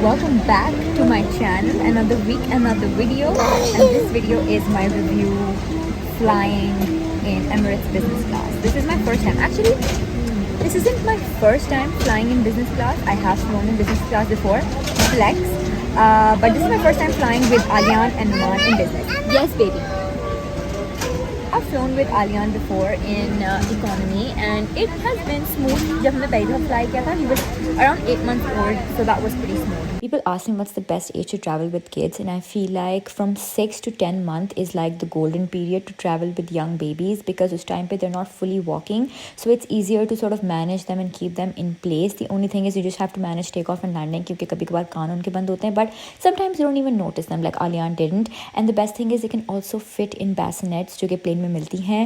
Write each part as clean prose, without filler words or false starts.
welcome back to my channel. Another week, another video, and this video is my review flying in Emirates business class. This is my first time. Actually, this isn't my first time flying in business class. I have flown in business class before, flex, but this is my first time flying with Alian and Numan in business. Yes, baby. I've flown with Alian before in economy and it has been smooth. जब हमने पहली दफ़ा fly किया था, he was around 8 months old, so that was pretty smooth. People ask me what's the best age to travel with kids, and I feel like from 6 to 10 months is like the golden period to travel with young babies because उस time पे they're not fully walking, so it's easier to sort of manage them and keep them in place. The only thing is you just have to manage takeoff and landing क्योंकि कभी-कभार कान उनके बंद होते हैं, but sometimes you don't even notice them like Alian didn't. And the best thing is they can also fit in bassinets जो कि plane में मिलती हैं.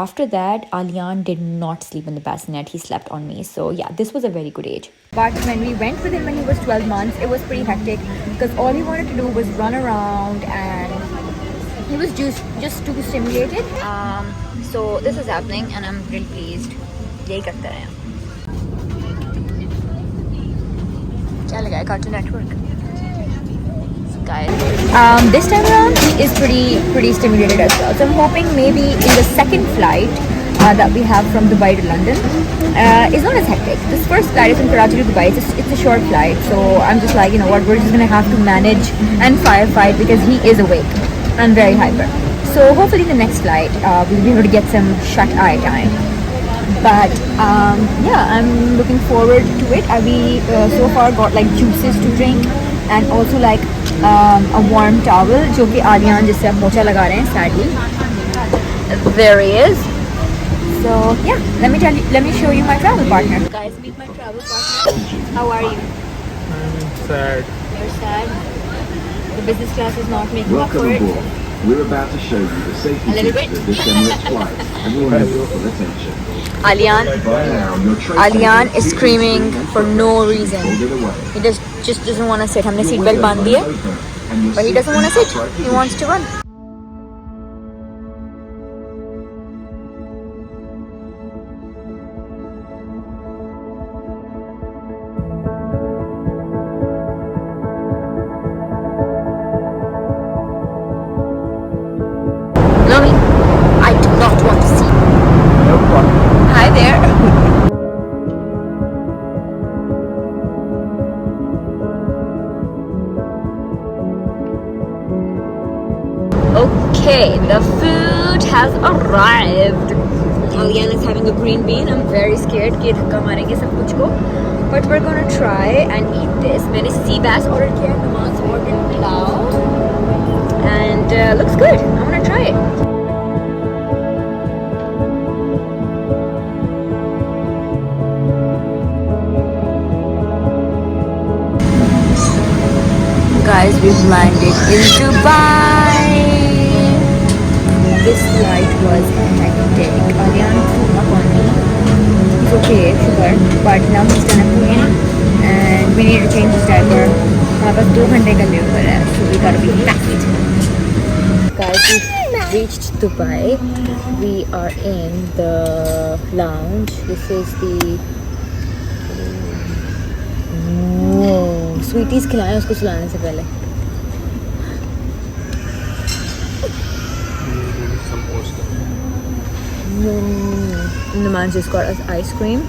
After that, Alian did not sleep in the bassinet. He slept on me. So yeah, this was a very good age. But when we went with him when he was 12 months, it was pretty hectic because all he wanted to do was run around and he was just too stimulated. So this is happening and I'm really pleased. यही करते रहे. क्या लगा है Cartoon Network? This time around he is pretty stimulated as well, so I'm hoping maybe in the second flight that we have from Dubai to London is not as hectic. This first flight is from Karachi to Dubai. It's a short flight, so I'm just like, you know what, we're just gonna have to manage and firefight because he is awake and very hyper. So hopefully the next flight we'll be able to get some shut-eye time. But yeah, I'm looking forward to it. We so far got like juices to drink and also like a warm towel जो कि आलियान जिससे आप mocha लगा रहे हैं sadly. There he is. So yeah, let me show you my travel partner. Guys, meet my travel partner. How are you? I'm sad. You're sad. The business class is not making up for it. We're about to show you the safety features of this Emirates flight and you'll have your full attention. Alian is screaming for no reason. He just doesn't want to sit. हमने seat belt बांध दी है, but he doesn't want to sit. He wants to run. Lomi, I do not want to see. No problem. Hi there. Okay, the food has arrived. Alian is having a green bean. I'm very scared कि धक्का मारेंगे सब कुछ को. But we're gonna try and eat this. मैंने sea bass order किया, Namaz ordered pulao, and looks good. I'm gonna try it. Guys, we've landed in Dubai. This flight was hectic. Alian threw up on me. He's okay, sugar, but now he's gonna poo in and we need to change his diaper. हमारे पास 2 घंटे का layover है, so we gotta be fast. Guys, we've reached Dubai. We are in the lounge. This is the स्वीटीज खिलाएं उसको सुलाने से पहले. Numan just got us ice cream.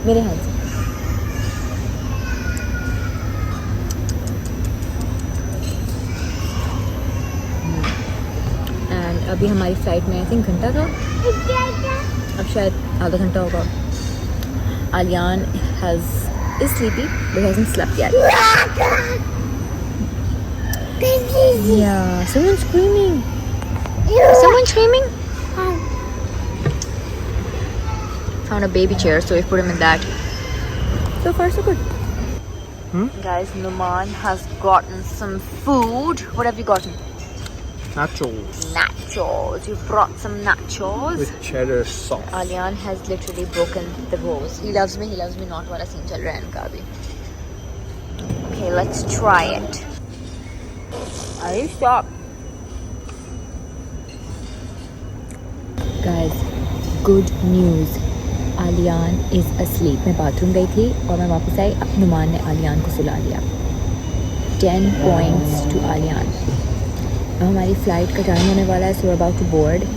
मेरे हाथ से. And अभी हमारी फ्लाइट में I think घंटा था. अब शायद आधा घंटा होगा. Alian is sleepy but hasn't slept yet. Yeah, someone's screaming. Someone screaming? Found a baby chair, so we put him in that. So far so good. Guys, Numan has gotten some food. What have you gotten? Nachos. You brought some nachos with cheddar sauce. Alian has literally broken the rules. He loves me not. वाला scene चल रहा है इनका अभी. Okay, let's try it. Are you stop? Guys, good news. Aliyan is asleep. मैं bathroom गई थी और मैं वापस आई, अब नुमान ने आलियान को सुला दिया. 10 points to आलियान. अब हमारी फ़्लाइट का टाइम होने वाला है, so we're about to board.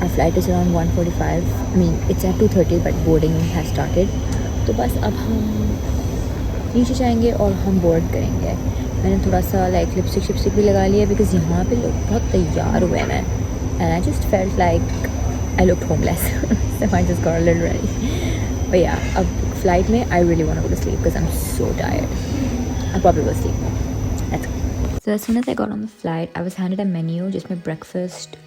Our flight is around 1:45. I mean, it's at 2:30, but boarding has started. तो बस अब हम नीचे जाएंगे और हम बोर्ड करेंगे. मैंने थोड़ा सा लाइक लिपस्टिक भी लगा लिया बिकॉज़ यहाँ पे लोग बहुत तैयार हुए हैं and I just felt like I looked homeless. So I just got a little ready. But yeah, अब flight में I really want to go to sleep because I'm so tired. I'll probably go sleep. Let's go. So as soon as I got on the flight, I was handed a menu जिसमें breakfast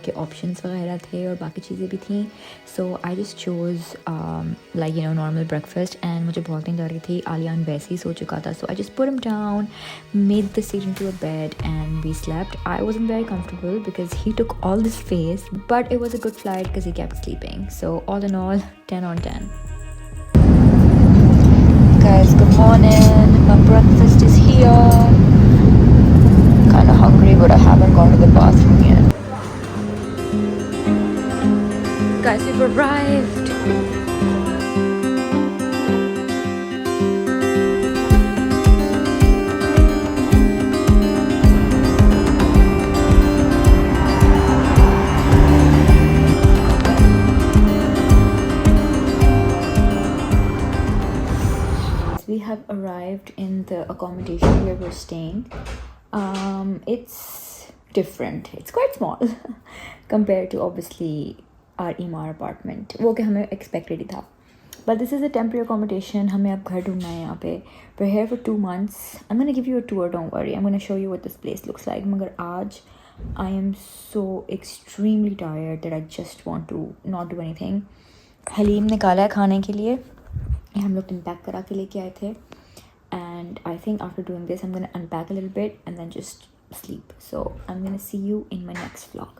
के options वगैरह थे और बाकी चीज़ें भी थी. So I just chose like you know normal breakfast and मुझे बहुत नींद आ रही थी. आलियान वैसे ही सो चुका था, so I just put him down, made the seat into a bed and we slept. I wasn't very comfortable because he took all this space, but it was a good flight because he kept sleeping. So all in all, 10 on 10. Guys, good morning. My breakfast is here. Kind of hungry, but I haven't gone to the bathroom yet. Guys, we've arrived. We have arrived in the accommodation where we're staying. It's different. It's quite small compared to obviously our Emaar apartment. वो कि हमें expected ही था. But this is a temporary accommodation. हमें अब घर ढूंढना है यहाँ पे. We're here for 2 months. I'm gonna give you a tour. Don't worry. I'm gonna show you what this place looks like. मगर आज I am so extremely tired that I just want to not do anything. Haleem निकाला है खाने के लिए. हम लोग unpack करा के लेके आए थे. And I think after doing this, I'm gonna unpack a little bit and then just sleep. So I'm gonna see you in my next vlog.